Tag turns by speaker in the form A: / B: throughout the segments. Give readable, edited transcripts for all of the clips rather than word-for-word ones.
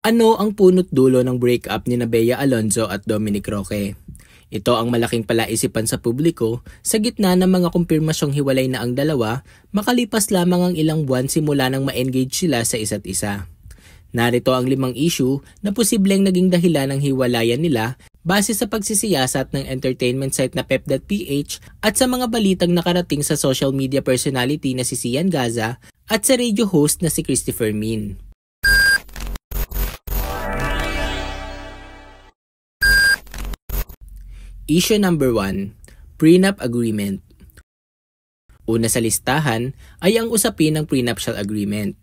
A: Ano ang punot dulo ng breakup ni Bea Alonzo at Dominic Roque? Ito ang malaking palaisipan sa publiko sa gitna ng mga kumpirmasyong hiwalay na ang dalawa makalipas lamang ang ilang buwan simula nang ma-engage sila sa isa't isa. Narito ang 5 issue na posibleng naging dahilan ng hiwalayan nila base sa pagsisiyasat ng entertainment site na pep.ph at sa mga balitang nakarating sa social media personality na si Sian Gaza at sa radio host na si Christopher Min. Issue number 1, Prenup Agreement. Una sa listahan ay ang usapin ng prenuptial agreement.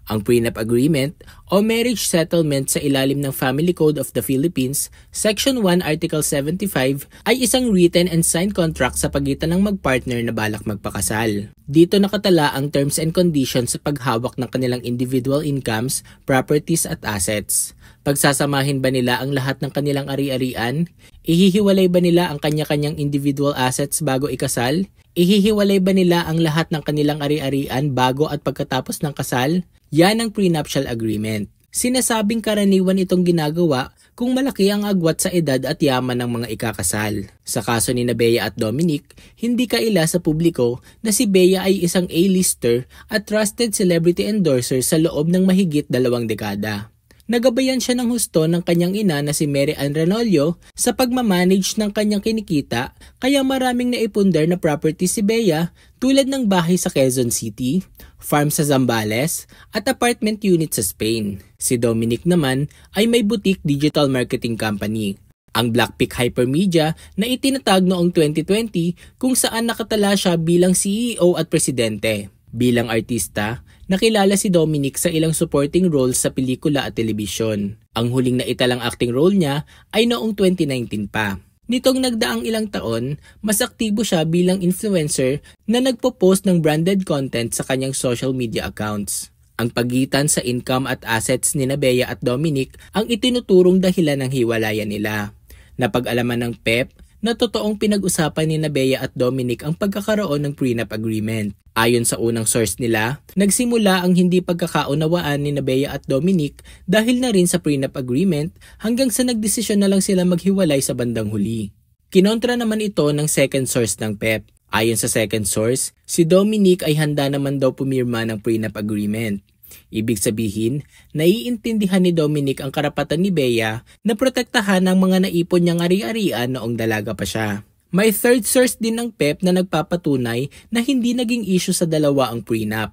A: Ang prenup agreement o marriage settlement sa ilalim ng Family Code of the Philippines, Section 1, Article 75 ay isang written and signed contract sa pagitan ng magpartner na balak magpakasal. Dito nakatala ang terms and conditions sa paghawak ng kanilang individual incomes, properties at assets. Pagsasamahin ba nila ang lahat ng kanilang ari-arian? Ihihiwalay ba nila ang kanya-kanyang individual assets bago ikasal? Ihihiwalay ba nila ang lahat ng kanilang ari-arian bago at pagkatapos ng kasal? Yan ang prenuptial agreement. Sinasabing karaniwan itong ginagawa kung malaki ang agwat sa edad at yaman ng mga ikakasal. Sa kaso ni Bea at Dominic, hindi kaila sa publiko na si Bea ay isang A-lister at trusted celebrity endorser sa loob ng mahigit 2 dekada. Nagabayan siya ng husto ng kanyang ina na si Mary Ann Ranollo sa pagmamanage ng kanyang kinikita kaya maraming naipundar na property si Bea tulad ng bahay sa Quezon City, farm sa Zambales at apartment unit sa Spain. Si Dominic naman ay may boutique digital marketing company, ang Blackpick Hypermedia na itinatag noong 2020 kung saan nakatala siya bilang CEO at presidente. Bilang artista, nakilala si Dominic sa ilang supporting roles sa pelikula at telebisyon. Ang huling naitalang acting role niya ay noong 2019 pa. Nitong nagdaang ilang taon, mas aktibo siya bilang influencer na nagpo-post ng branded content sa kanyang social media accounts. Ang pagitan sa income at assets ni Bea at Dominic ang itinuturong dahilan ng hiwalayan nila. Napag-alaman ng PEP na totoong pinag-usapan ni Bea at Dominic ang pagkakaroon ng prenup agreement. Ayon sa unang source nila, nagsimula ang hindi pagkakaunawaan ni Bea at Dominic dahil na rin sa prenup agreement hanggang sa nagdesisyon na lang sila maghiwalay sa bandang huli. Kinontra naman ito ng second source ng PEP. Ayon sa second source, si Dominic ay handa naman daw pumirma ng prenup agreement. Ibig sabihin, naiintindihan ni Dominic ang karapatan ni Bea na protektahan ang mga naipon niyang ari-arian noong dalaga pa siya. May third source din ng PEP na nagpapatunay na hindi naging issue sa dalawa ang prenup.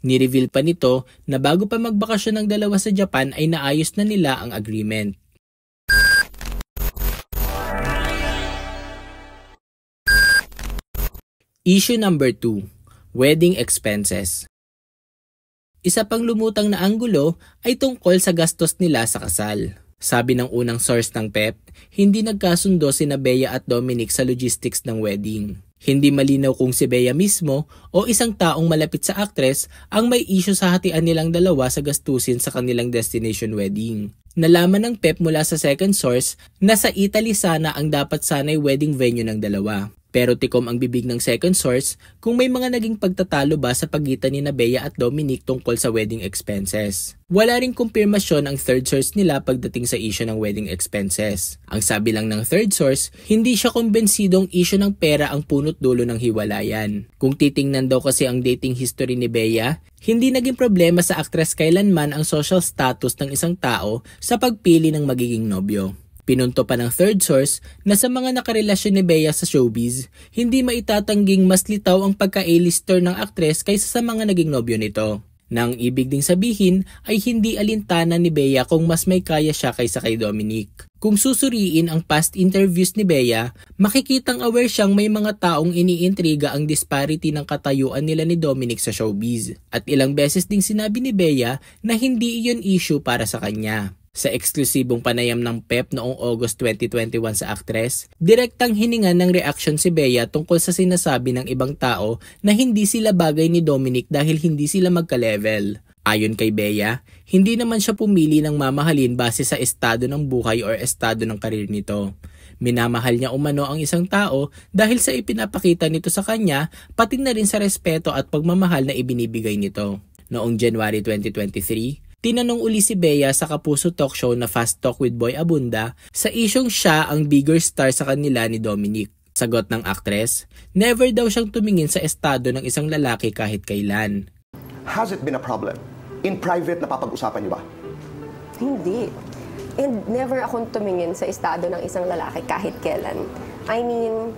A: Ni-reveal pa nito na bago pa magbakasyon ng dalawa sa Japan ay naayos na nila ang agreement. Issue number 2, Wedding Expenses. Isa pang lumutang na anggulo ay tungkol sa gastos nila sa kasal. Sabi ng unang source ng PEP, hindi nagkasundo sina Bea at Dominic sa logistics ng wedding. Hindi malinaw kung si Bea mismo o isang taong malapit sa actress ang may issue sa hatian nilang dalawa sa gastusin sa kanilang destination wedding. Nalaman ng PEP mula sa second source na sa Italy sana ang dapat sana'y wedding venue ng dalawa. Pero tikom ang bibig ng second source kung may mga naging pagtatalo ba sa pagitan ni Bea at Dominic tungkol sa wedding expenses. Wala ring kumpirmasyon ang third source nila pagdating sa issue ng wedding expenses. Ang sabi lang ng third source, hindi siya kumbensidong issue ng pera ang punot dulo ng hiwalayan. Kung titingnan daw kasi ang dating history ni Bea, hindi naging problema sa aktres kailanman ang social status ng isang tao sa pagpili ng magiging nobyo. Pinunto pa ng third source na sa mga nakarelasyon ni Bea sa showbiz, hindi maitatangging mas litaw ang pagka-A-lister ng aktres kaysa sa mga naging nobyo nito. Nang ibig ding sabihin ay hindi alintana ni Bea kung mas may kaya siya kaysa kay Dominic. Kung susuriin ang past interviews ni Bea, makikitang aware siyang may mga taong iniintriga ang disparity ng katayuan nila ni Dominic sa showbiz. At ilang beses ding sinabi ni Bea na hindi iyon issue para sa kanya. Sa eksklusibong panayam ng PEP noong August 2021 sa aktres, direktang hiningan ng reaksyon si Bea tungkol sa sinasabi ng ibang tao na hindi sila bagay ni Dominic dahil hindi sila magka-level. Ayon kay Bea, hindi naman siya pumili ng mamahalin base sa estado ng buhay o estado ng karir nito. Minamahal niya umano ang isang tao dahil sa ipinapakita nito sa kanya, pati na rin sa respeto at pagmamahal na ibinibigay nito. Noong January 2023, Tinanong uli si Bea sa Kapuso talk show na Fast Talk with Boy Abunda sa isyong siya ang bigger star sa kanila ni Dominic. Sagot ng aktres, never daw siyang tumingin sa estado ng isang lalaki kahit kailan.
B: Has it been a problem? In private, napapag-usapan niyo ba?
C: Hindi. And never akong tumingin sa estado ng isang lalaki kahit kailan. I mean,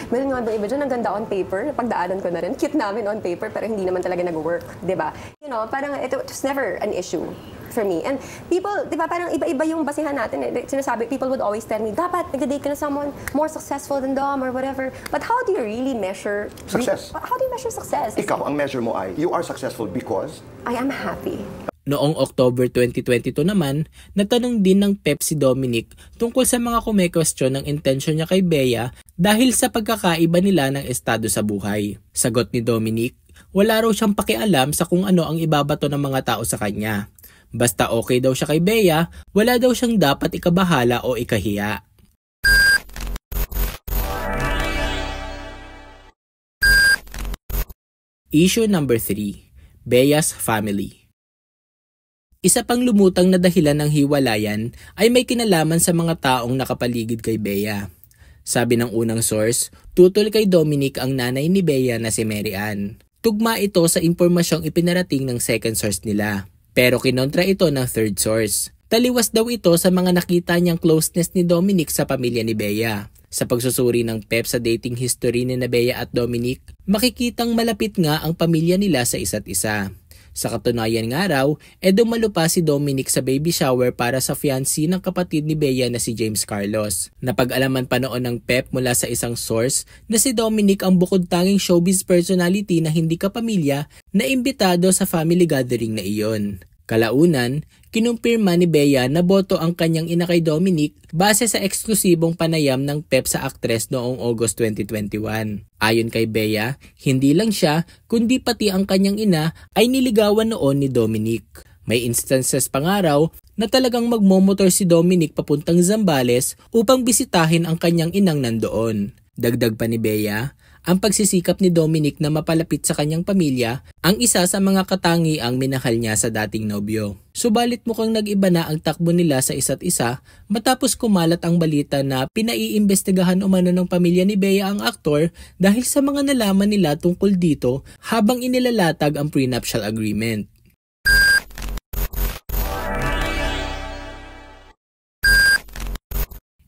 C: meron nga ba iba dyan, ang ganda on paper, pagdaanan ko na rin, cute namin on paper, pero hindi naman talaga nag-work, diba? You know, parang it was never an issue for me. And people, diba, parang iba-iba yung basihan natin. Sinasabi, people would always tell me, dapat nag-date ka na someone more successful than Dom or whatever. But how do you really measure
B: Success?
C: How do you measure success?
B: Ikaw, ang measure mo ay, you are successful because?
C: I am happy.
A: Noong October 2022 naman, natanong din ng PEP si Dominic tungkol sa mga kumekwestiyon ng intensyon niya kay Bea dahil sa pagkakaiba nila ng estado sa buhay. Sagot ni Dominic, wala raw siyang pakialam sa kung ano ang ibabato ng mga tao sa kanya. Basta okay daw siya kay Bea, wala daw siyang dapat ikabahala o ikahiya. Issue number 3, Bea's family. Isa pang lumutang na dahilan ng hiwalayan ay may kinalaman sa mga taong nakapaligid kay Bea. Sabi ng unang source, tutol kay Dominic ang nanay ni Bea na si Mary Ann. Tugma ito sa impormasyong ipinarating ng second source nila. Pero kinontra ito ng third source. Taliwas daw ito sa mga nakita niyang closeness ni Dominic sa pamilya ni Bea. Sa pagsusuri ng PEP sa dating history ni Bea at Dominic, makikitang malapit nga ang pamilya nila sa isa't isa. Sa katunayan nga raw, dumalo pa si Dominic sa baby shower para sa fiancé ng kapatid ni Bea na si James Carlos. Napag-alaman pa noon ng PEP mula sa isang source na si Dominic ang bukod-tanging showbiz personality na hindi kapamilya na imbitado sa family gathering na iyon. Kalaunan, kinumpirma ni Bea na boto ang kanyang ina kay Dominic base sa eksklusibong panayam ng PEP sa aktres noong August 2021. Ayon kay Bea, hindi lang siya kundi pati ang kanyang ina ay niligawan noon ni Dominic. May instances pa nga raw na talagang magmomotor si Dominic papuntang Zambales upang bisitahin ang kanyang inang nandoon. Dagdag pa ni Bea, ang pagsisikap ni Dominic na mapalapit sa kanyang pamilya ang isa sa mga katangiang minahal niya sa dating nobyo. Subalit mukhang nag-iba na ang takbo nila sa isa't isa matapos kumalat ang balita na pinaiimbestigahan umano ng pamilya ni Bea ang aktor dahil sa mga nalaman nila tungkol dito habang inilalatag ang prenuptial agreement.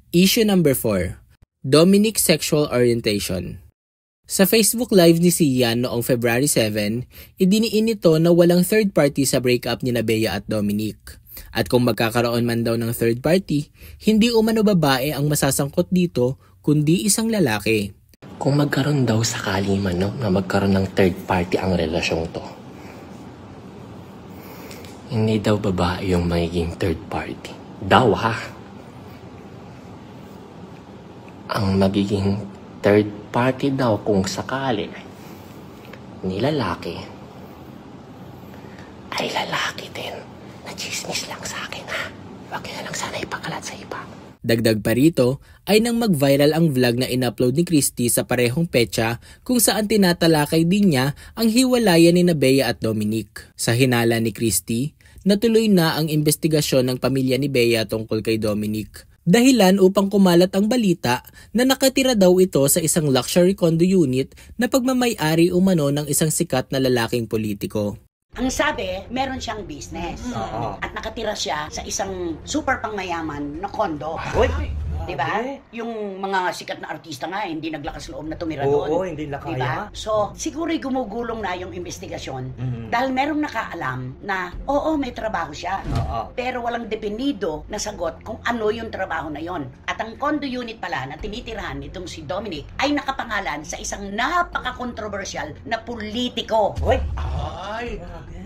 A: Issue number 4, Dominic's sexual orientation. Sa Facebook Live ni Sian noong February 7, idiniin nito na walang third party sa breakup ni Bea at Dominic. At kung magkakaroon man daw ng third party, hindi umano babae ang masasangkot dito, kundi isang lalaki.
D: Kung magkaroon daw sakali man na magkaroon ng third party ang relasyong to, hindi daw babae yung magiging third party. Daw ha? Ang magiging third party daw kung sakali ni lalaki ay lalaki din. Nachismis lang sa akin ha. Huwag na lang sana ipakalat sa iba.
A: Dagdag pa rito ay nang mag-viral ang vlog na in-upload ni Christy sa parehong petsa kung saan tinatalakay din niya ang hiwalayan ni Bea at Dominic. Sa hinala ni Christy, natuloy na ang investigasyon ng pamilya ni Bea tungkol kay Dominic. Dahilan upang kumalat ang balita na nakatira daw ito sa isang luxury condo unit na pagmamay-ari umano ng isang sikat na lalaking politiko.
E: Ang sabi, meron siyang business. At nakatira siya sa isang super pangmayaman na kondo. Diba? Yung mga sikat na artista nga, hindi naglakas loob na tumira doon.
F: Oo, hindi na kaya.
E: Diba? So, siguro'y gumugulong na yung investigasyon dahil merong nakaalam na, oo, may trabaho siya. Pero walang definido na sagot kung ano yung trabaho na yon. At ang condo unit pala na tinitirahan nitong si Dominic ay nakapangalan sa isang napaka-controversial na politiko.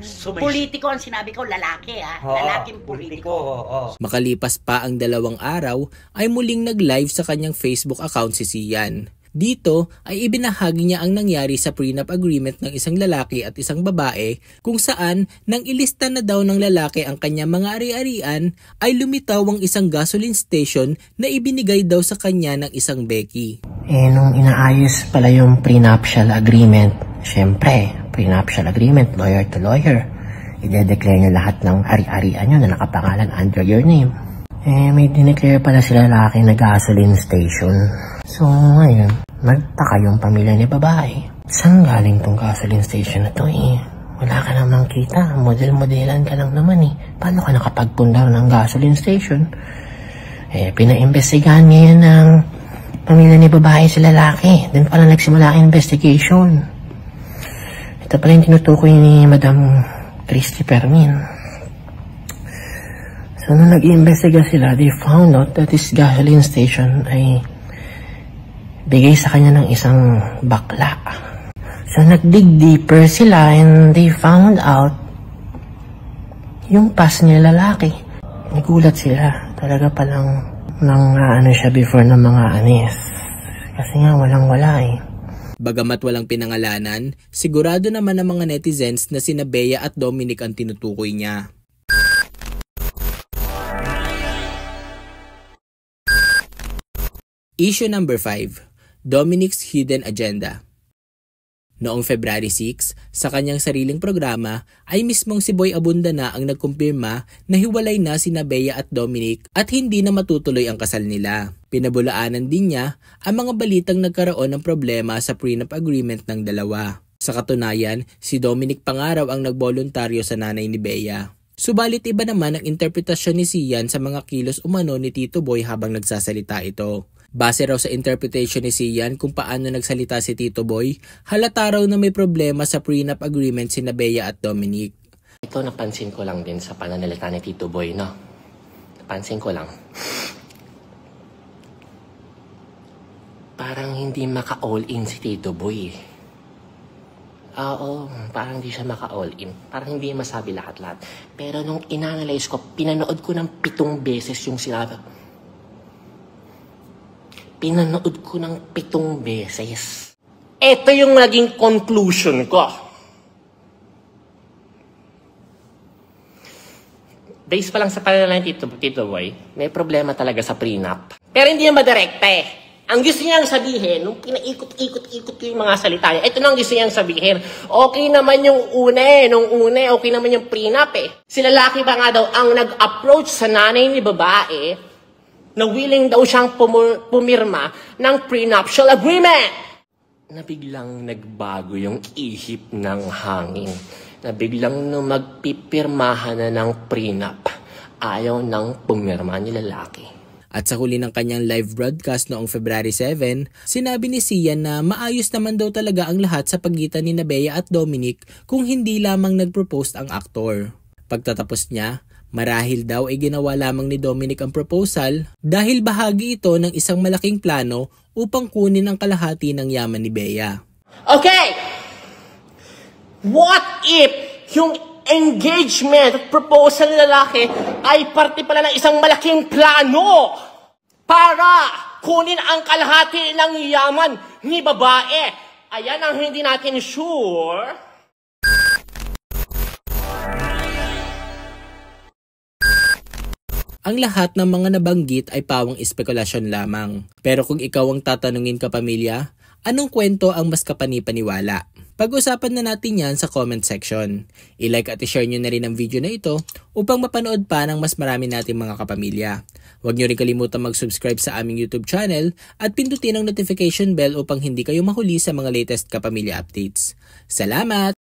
F: So
E: Politiko ang sinabi ko, lalaki ha. Lalaking politiko.
A: Makalipas pa ang 2 araw ay muling nag-live sa kanyang Facebook account si Sian. Dito ay ibinahagi niya ang nangyari sa prenup agreement ng isang lalaki at isang babae kung saan nang ilista na daw ng lalaki ang kanyang mga ari-arian ay lumitaw ang isang gasoline station na ibinigay daw sa kanya ng isang Becky.
D: Nung inaayos pala yung prenuptial agreement, syempre, prenuptial agreement, lawyer to lawyer. i-declare niyo lahat ng ari-arian niyo na nakapangalan under your name. May dineclare pala sila lalaki na gasoline station. So, ngayon, nagtaka yung pamilya ni babae. Saan galing tong gasoline station na to Wala ka namang kita. Model-modelan ka lang naman Paano ka nakapagpundar ng gasoline station? Pinaimbestigahan ngayon ng pamilya ni babae sa lalaki. Doon pala nagsimula ang investigation. Ito pala yung tinutukoy ni Madam Christy Permin. So, nung nag-iimbestiga sila, they found out that this gasoline station ay bigay sa kanya ng isang bakla. So, nag-dig deeper sila and they found out yung past niya lalaki. Nagulat sila. Talaga palang siya before ng mga anis. Kasi nga, walang-wala
A: Bagamat walang pinangalanan, sigurado naman ng mga netizens na sina Bea at Dominic ang tinutukoy niya. Issue number 5, Dominic's Hidden Agenda. Noong February 6, sa kanyang sariling programa, ay mismong si Boy Abunda na ang nagkumpirma na hiwalay na sina Bea at Dominic at hindi na matutuloy ang kasal nila. Pinabulaanan din niya ang mga balitang nagkaroon ng problema sa prenup agreement ng dalawa. Sa katunayan, si Dominic pa nga raw ang nagboluntaryo sa nanay ni Bea. Subalit iba naman ang interpretasyon ni Sian sa mga kilos umano ni Tito Boy habang nagsasalita ito. Base raw sa interpretation ni Sian kung paano nagsalita si Tito Boy, halata raw na may problema sa prenup agreement sina Bea at Dominic.
D: Ito napansin ko lang din sa pananalita ni Tito Boy, no? Napansin ko lang. Parang hindi maka-all-in si Tito Boy. Oo, parang hindi siya maka-all-in. Parang hindi masabi lahat-lahat. Pero nung inanalyze ko, pinanood ko ng 7 beses yung sinabi. Pinanood ko ng 7 beses. Ito yung naging conclusion ko. Based pa lang sa pananalan ni Tito Boy, may problema talaga sa prenup. Pero hindi yung madirekta Ang gusto niyang sabihin, nung pinaikot-ikot ko yung mga salita niya, ito na ang gusto niyang sabihin. Okay naman yung nung una, okay naman yung prenup Si lalaki ba nga daw ang nag-approach sa nanay ni babae na willing daw siyang pumirma ng prenuptial agreement. Na biglang nagbago yung ihip ng hangin. Na biglang nung magpipirmahan na ng prenup, ayaw nang pumirma ni lalaki.
A: At sa huli ng kanyang live broadcast noong February 7, sinabi ni Sian na maayos naman daw talaga ang lahat sa pagitan ni Bea at Dominic kung hindi lamang nag-propose ang aktor. Pagtatapos niya, marahil daw ay ginawa lamang ni Dominic ang proposal dahil bahagi ito ng isang malaking plano upang kunin ang kalahati ng yaman ni Bea.
D: Okay! What if yung engagement proposal ng lalaki ay parte pala ng isang malaking plano para kunin ang kalahati ng yaman ni babae? Ayan ang hindi natin sure.
A: Ang lahat ng mga nabanggit ay pawang espekulasyon lamang. Pero kung ikaw ang tatanungin kapamilya, anong kwento ang mas kapani-paniwala? Pag-usapan na natin yan sa comment section. I-like at i-share nyo na rin ang video na ito upang mapanood pa ng mas marami nating mga kapamilya. Huwag nyo rin kalimutan mag-subscribe sa aming YouTube channel at pindutin ang notification bell upang hindi kayo mahuli sa mga latest kapamilya updates. Salamat!